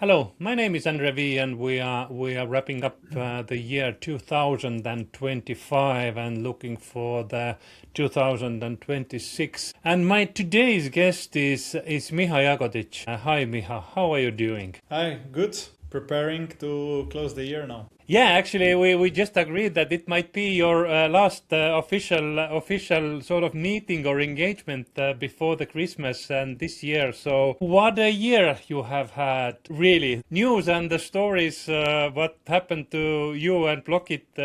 Hello, my name is Andre V, and we are wrapping up the year 2025 and looking for the 2026. And my today's guest is Miha Jagodic. Hi, Miha. How are you doing? Hi, good. Preparing to close the year now. Yeah, actually, we just agreed that it might be your last official sort of meeting or engagement before the Christmas and this year. So, what a year you have had! Really, news and the stories what happened to you and Bloq.it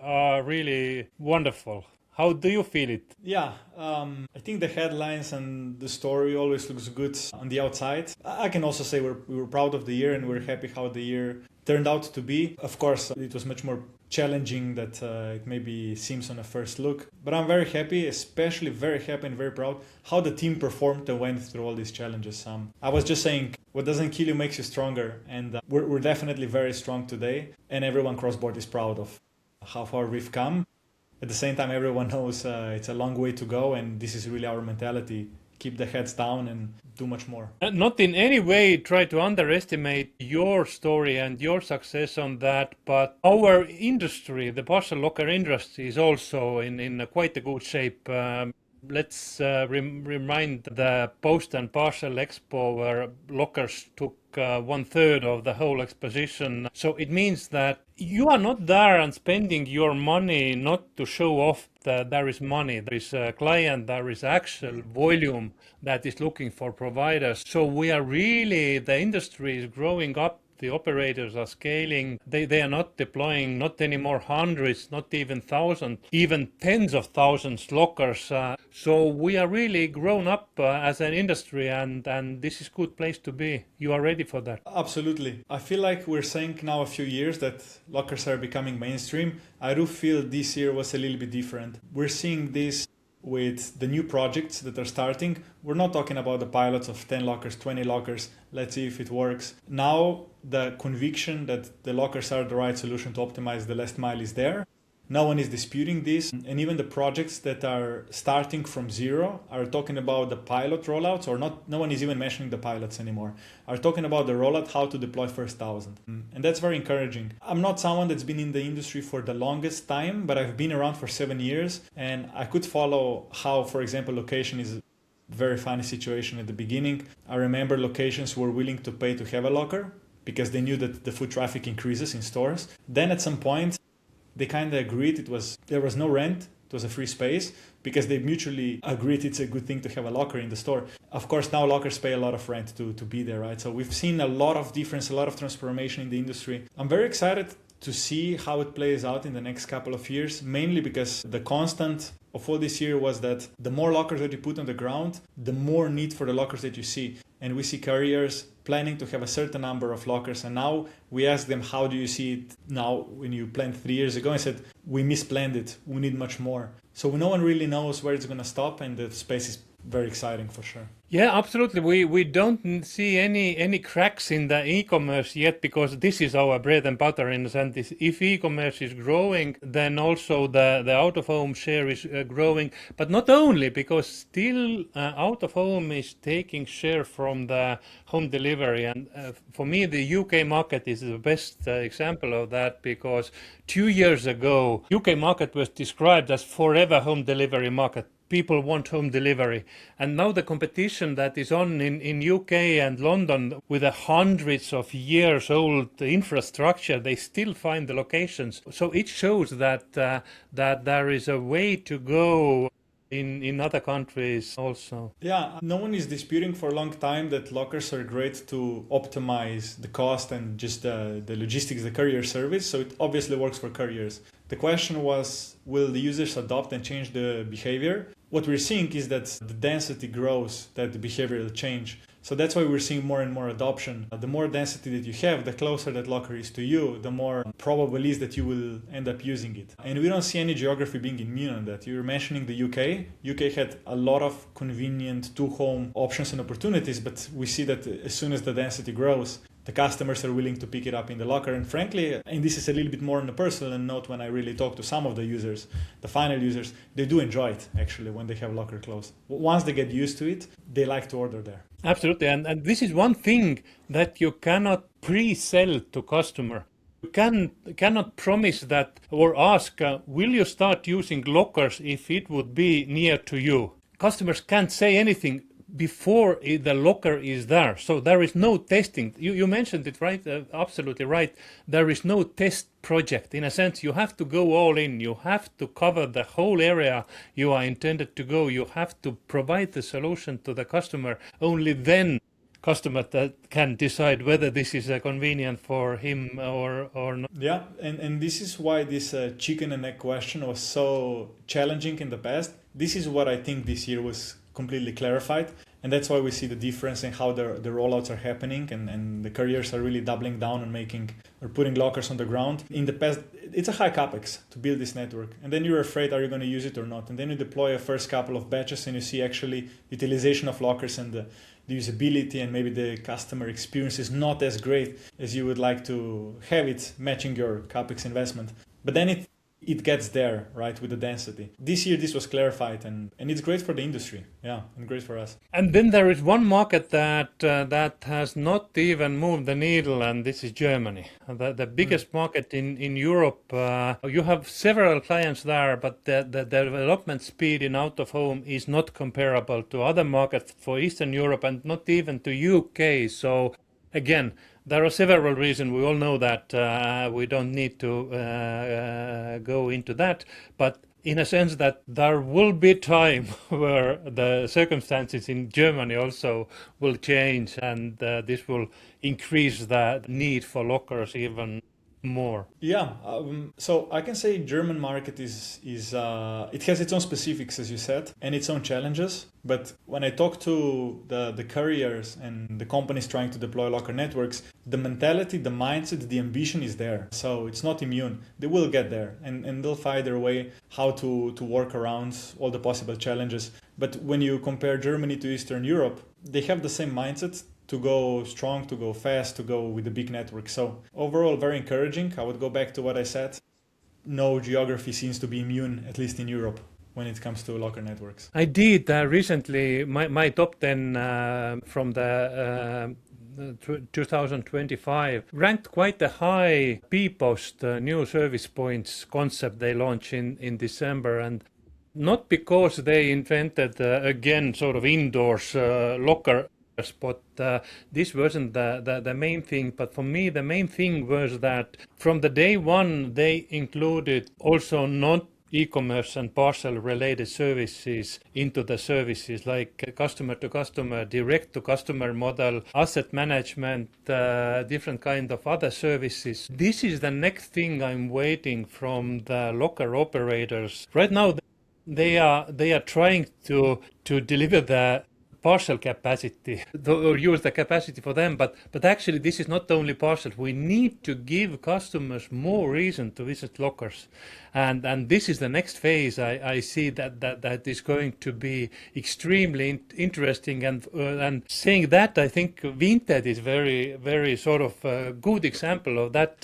are really wonderful. How do you feel it? Yeah, I think the headlines and the story always looks good on the outside. I can also say we were proud of the year and we're happy how the year turned out to be. Of course, it was much more challenging that it maybe seems on a first look. But I'm very happy, especially very happy and very proud how the team performed and went through all these challenges. I was just saying, what doesn't kill you makes you stronger. And we're definitely very strong today. And everyone cross-board is proud of how far we've come. At the same time, everyone knows it's a long way to go, and this is really our mentality. Keep the heads down and do much more. Not in any way try to underestimate your story and your success on that, but our industry, the parcel locker industry, is also in quite a good shape. Let's remind the Post and Parcel Expo, where lockers took 1/3 of the whole exposition. So it means that you are not there and spending your money not to show off that there is money. There is a client, there is actual volume that is looking for providers. So we are really, the industry is growing up. The operators are scaling. They are not deploying not anymore hundreds, not even thousands, even tens of thousands lockers. So we are really grown up as an industry, and this is good place to be. You are ready for that. Absolutely. I feel like we're saying now a few years that lockers are becoming mainstream. I do feel this year was a little bit different. We're seeing this with the new projects that are starting. We're not talking about the pilots of 10 lockers, 20 lockers. Let's see if it works. Now, the conviction that the lockers are the right solution to optimize the last mile is there. No one is disputing this. And even the projects that are starting from zero are talking about the pilot rollouts, or not, no one is even mentioning the pilots anymore, are talking about the rollout, how to deploy first 1,000. And that's very encouraging. I'm not someone that's been in the industry for the longest time, but I've been around for 7 years, and I could follow how, for example, location is a very funny situation at the beginning. I remember locations were willing to pay to have a locker because they knew that the foot traffic increases in stores. Then at some point, they kind of agreed there was no rent, it was a free space, because they mutually agreed it's a good thing to have a locker in the store. Of course, now lockers pay a lot of rent to be there, right? So we've seen a lot of difference, a lot of transformation in the industry. I'm very excited to see how it plays out in the next couple of years, mainly because the constant of all this year was that the more lockers that you put on the ground, the more need for the lockers that you see. And we see carriers planning to have a certain number of lockers. And now we ask them, how do you see it now when you planned 3 years ago? And said, we misplanned it. We need much more. So no one really knows where it's going to stop. And the space is very exciting for sure. Yeah, absolutely. We don't see any cracks in the e-commerce yet, because this is our bread and butter in a sense. If e-commerce is growing, then also the out-of-home share is growing. But not only, because still out-of-home is taking share from the home delivery. And for me, the UK market is the best example of that, because 2 years ago, UK market was described as forever home delivery market. People want home delivery, and now the competition that is on in UK and London with a hundreds of years old infrastructure, they still find the locations. So it shows that that there is a way to go in other countries also. Yeah, no one is disputing for a long time that lockers are great to optimize the cost and just the logistics, the courier service. So it obviously works for couriers. The question was, will the users adopt and change the behavior? What we're seeing is that the density grows, that the behavior will change. So that's why we're seeing more and more adoption. The more density that you have, the closer that locker is to you, the more probable is that you will end up using it. And we don't see any geography being immune on that. You were mentioning the UK. UK had a lot of convenient to-home options and opportunities, but we see that as soon as the density grows, the customers are willing to pick it up in the locker. And frankly, and this is a little bit more on a personal note, when I really talk to some of the users, the final users, they do enjoy it actually when they have locker closed. Once they get used to it, they like to order there. Absolutely. And this is one thing that you cannot pre-sell to customer. You cannot promise that or ask, will you start using lockers if it would be near to you? Customers can't say anything before the locker is there. So there is no testing. You mentioned it, right? Absolutely right. There is no test project. In a sense, you have to go all in. You have to cover the whole area you are intended to go. You have to provide the solution to the customer. Only then customer that can decide whether this is convenient for him or not. Yeah, and this is why this chicken and egg question was so challenging in the past. This is what I think this year was completely clarified, and that's why we see the difference in how the rollouts are happening, and the carriers are really doubling down on putting lockers on the ground. In the past, it's a high capex to build this network, and then you're afraid, are you going to use it or not? And then you deploy a first couple of batches and you see actually utilization of lockers, and the usability and maybe the customer experience is not as great as you would like to have it, matching your capex investment. But then it gets there, right, with the density. This year this was clarified, and it's great for the industry, yeah, and great for us. And then there is one market that has not even moved the needle, and this is Germany, the biggest market in Europe. You have several clients there, but the development speed in out of home is not comparable to other markets for Eastern Europe and not even to UK. So again, there are several reasons. We all know that. We don't need to go into that. But in a sense that there will be time where the circumstances in Germany also will change, and this will increase the need for lockers even more. Yeah, so I can say German market is it has its own specifics, as you said, and its own challenges. But when I talk to the carriers and the companies trying to deploy locker networks, the mentality, the mindset, the ambition is there. So it's not immune. They will get there, and they'll find their way how to work around all the possible challenges. But when you compare Germany to Eastern Europe, they have the same mindset to go strong, to go fast, to go with the big network. So overall, very encouraging. I would go back to what I said. No geography seems to be immune, at least in Europe, when it comes to locker networks. I did recently my top 10 from the 2025 ranked quite a high bpost new service points concept they launched in December, and not because they invented again sort of indoors locker, but this wasn't the main thing. But for me, the main thing was that from the day one, they included also not e-commerce and parcel related services into the services, like customer to customer, direct to customer model, asset management, different kind of other services. This is the next thing I'm waiting from the locker operators. Right now, they are trying to deliver the parcel capacity or use the capacity for them, but actually this is not only parcels. We need to give customers more reason to visit lockers, and this is the next phase. I see that is going to be extremely interesting, and saying that, I think Vinted is very sort of a good example of that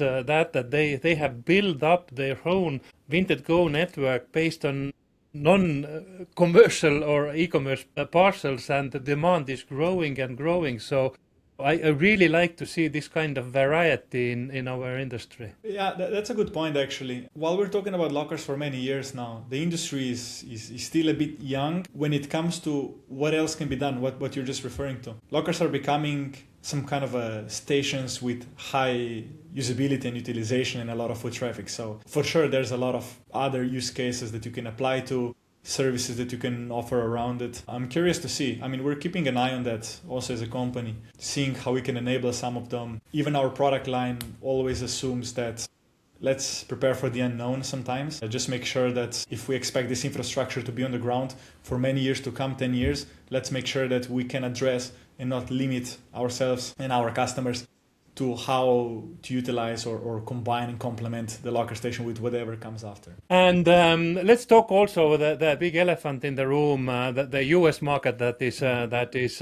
they have built up their own Vinted Go network based on non-commercial or e-commerce parcels, and the demand is growing and growing. So I really like to see this kind of variety in our industry. Yeah, that's a good point, actually. While we're talking about lockers for many years now, the industry is still a bit young when it comes to what else can be done, what you're just referring to. Lockers are becoming some kind of stations with high usability and utilization and a lot of foot traffic. So for sure, there's a lot of other use cases that you can apply to, services that you can offer around it. I'm curious to see. I mean, we're keeping an eye on that also as a company, seeing how we can enable some of them. Even our product line always assumes that let's prepare for the unknown sometimes. Just make sure that if we expect this infrastructure to be on the ground for many years to come, 10 years, let's make sure that we can address and not limit ourselves and our customers to how to utilize or combine and complement the locker station with whatever comes after. And let's talk also the big elephant in the room, the US market that is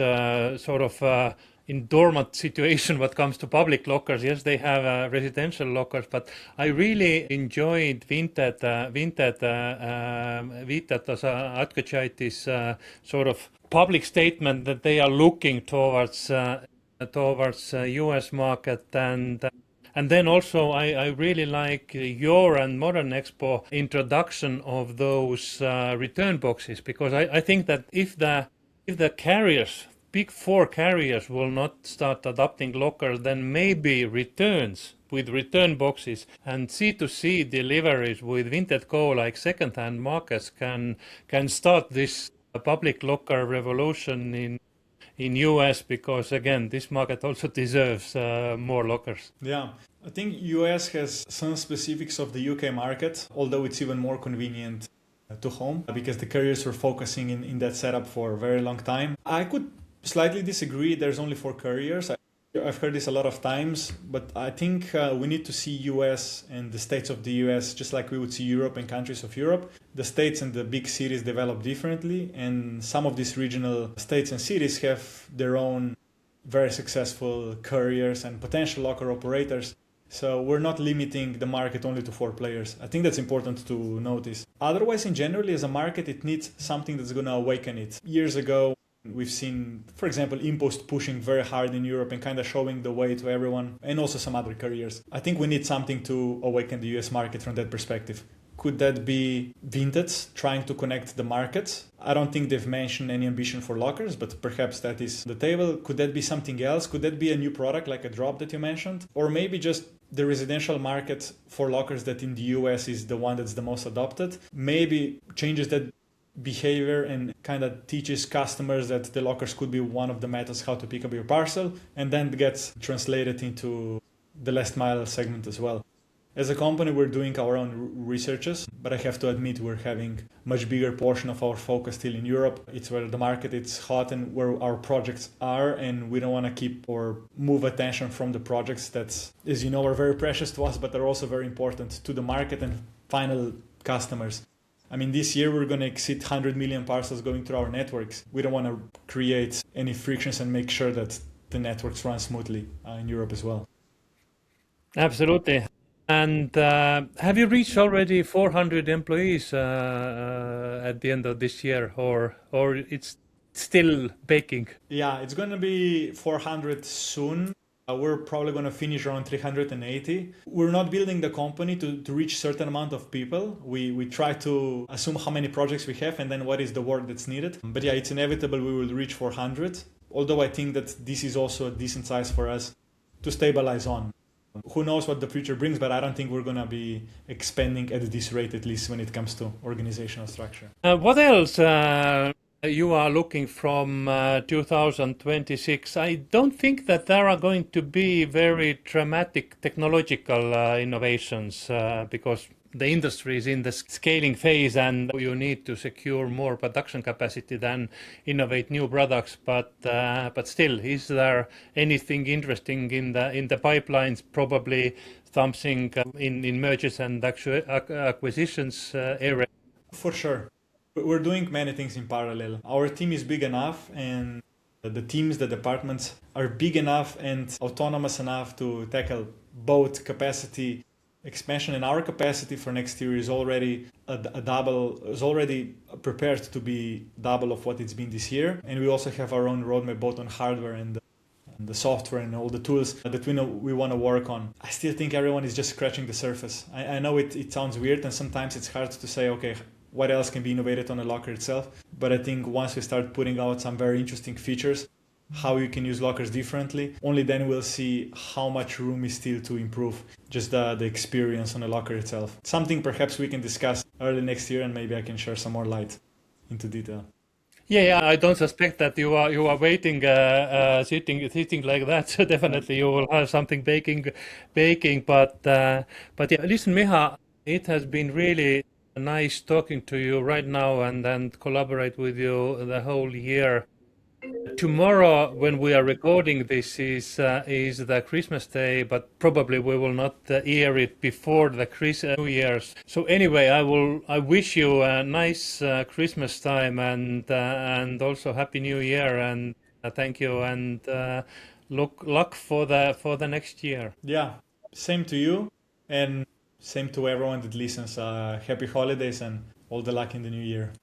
sort of in dormant situation what comes to public lockers. Yes, they have residential lockers, but I really enjoyed Viitat Atkachaitis sort of public statement that they are looking towards US market, and then also I really like your and Modern Expo introduction of those return boxes, because I think that if the carriers, big four carriers, will not start adopting lockers, then maybe returns with return boxes and C2C deliveries with Vinted Go, like second-hand markets, can start this public locker revolution in US, because again this market also deserves more lockers. Yeah, I think US has some specifics of the UK market, although it's even more convenient to home because the carriers were focusing in that setup for a very long time. I could slightly disagree. There's only four carriers. I've heard this a lot of times, but I think we need to see US and the states of the US just like we would see Europe and countries of Europe. The states and the big cities develop differently, and some of these regional states and cities have their own very successful couriers and potential locker operators. So we're not limiting the market only to four players. I think that's important to notice. Otherwise, in generally, as a market, it needs something that's going to awaken it. Years ago, we've seen, for example, InPost pushing very hard in Europe and kind of showing the way to everyone, and also some other carriers. I think we need something to awaken the US market from that perspective. Could that be Vinted trying to connect the markets? I don't think they've mentioned any ambition for lockers, but perhaps that is the table. Could that be something else? Could that be a new product like a drop that you mentioned? Or maybe just the residential market for lockers that in the US is the one that's the most adopted? Maybe changes that behavior and kind of teaches customers that the lockers could be one of the methods how to pick up your parcel, and then gets translated into the last mile segment as well. As a company, we're doing our own researches, but I have to admit we're having much bigger portion of our focus still in Europe. It's where the market is hot and where our projects are, and we don't want to keep or move attention from the projects that, as you know, are very precious to us, but are also very important to the market and final customers. I mean, this year we're going to exceed 100 million parcels going through our networks. We don't want to create any frictions and make sure that the networks run smoothly in Europe as well. Absolutely. And have you reached already 400 employees at the end of this year, or it's still baking? Yeah, it's going to be 400 soon. We're probably going to finish around 380. We're not building the company to reach certain amount of people. We try to assume how many projects we have and then what is the work that's needed. But yeah, it's inevitable we will reach 400. Although I think that this is also a decent size for us to stabilize on. Who knows what the future brings, but I don't think we're going to be expanding at this rate, at least when it comes to organizational structure. What else you are looking from 2026? I don't think that there are going to be very dramatic technological innovations because the industry is in the scaling phase and you need to secure more production capacity than innovate new products. But still, is there anything interesting in the pipelines? Probably something in mergers and acquisitions area. For sure. We're doing many things in parallel. Our team is big enough and the teams, the departments are big enough and autonomous enough to tackle both capacity expansion, and our capacity for next year is already is already prepared to be double of what it's been this year. And we also have our own roadmap both on hardware and the software and all the tools that we know we want to work on. I still think everyone is just scratching the surface. I know it sounds weird and sometimes it's hard to say, okay, what else can be innovated on a locker itself? But I think once we start putting out some very interesting features, how you can use lockers differently, only then we'll see how much room is still to improve just the experience on the locker itself. Something perhaps we can discuss early next year and maybe I can share some more light into detail. Yeah, I don't suspect that you are waiting, sitting like that. So definitely you will have something baking. But yeah, listen, Miha, it has been really nice talking to you right now and collaborate with you the whole year. Tomorrow, when we are recording this, is the Christmas Day, but probably we will not air it before the New Year's. So anyway, I wish you a nice Christmas time and also Happy New Year and thank you and luck for the next year. Yeah, same to you, and same to everyone that listens. Happy holidays and all the luck in the new year.